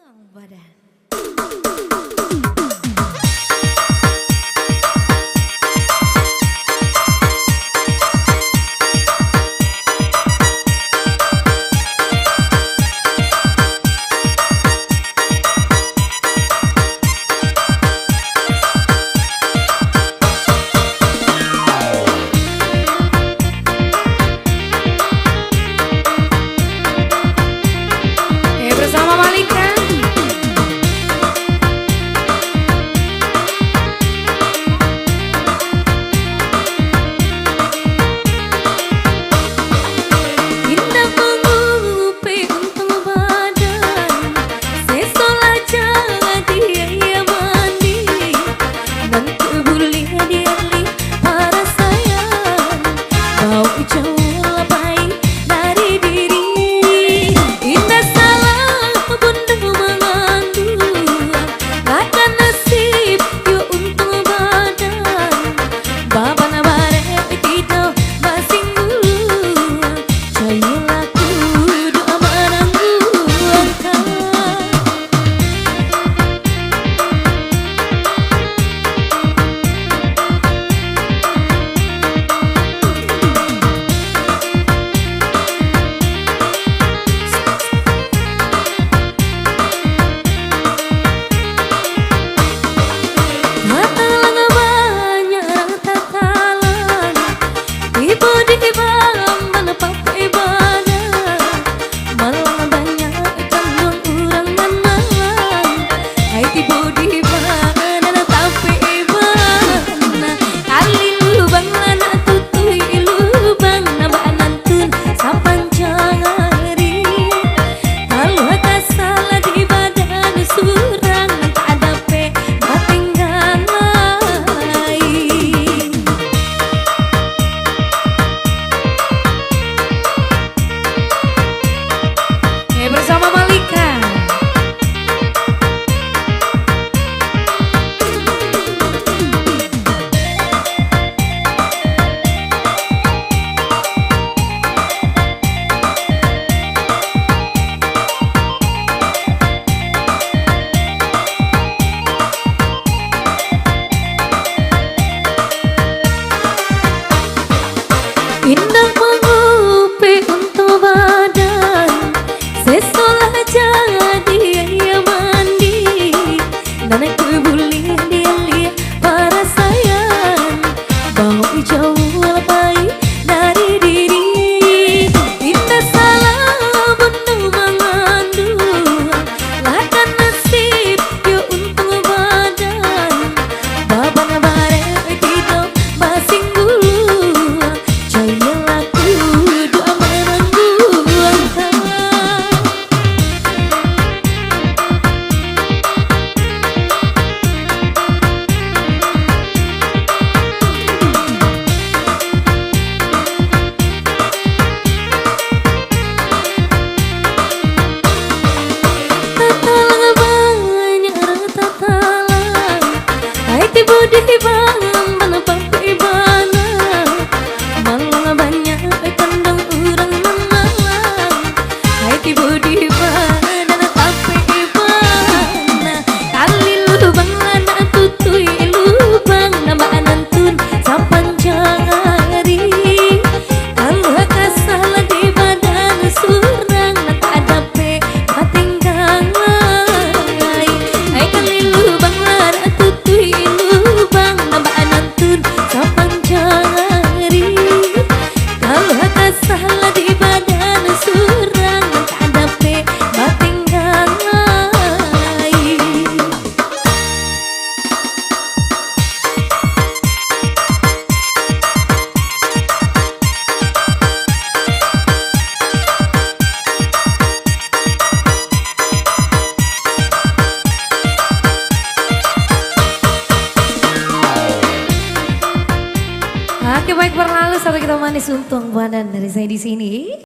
Untung badan. Bersama Malika. Indah mengupi untung badan, sesolah jadi ia mandi, dan kebuli diali para sayang, kau jauh lebih dari diri. Indah salah bunda mengandung, kata nasib yo untung badan, bapa na bare tidak basing dulu, jadilah kudu amanang kau. Bersama Malika. Indah mengupi untung badan, sesolah jadi ia mandi, dan kebuli diali para sayang, bau jauh lebih dari diri. Indah salah bunda mengandung, laka nasib yo untung badan, bapa na bare tidak basing dulu, jadilah kudu amanang kau. Tatalang banyak tatalang, hai tiba di bang banapang ibana, malang banyak kandang urang mamalang, hai tiba di bana tapi ibana, kali lubang lana tutui lubang nama anantun sapanjang hari, kalau kasalah di badan surang tak ada pe patinggang. Ay kali lubang lara tutui lubang nambah anantun sapanjang hari, kalau kasalah di badan surang tak ada pe patinggang. Oke, baik berlalu sampai kita manis untung badan dari saya di sini.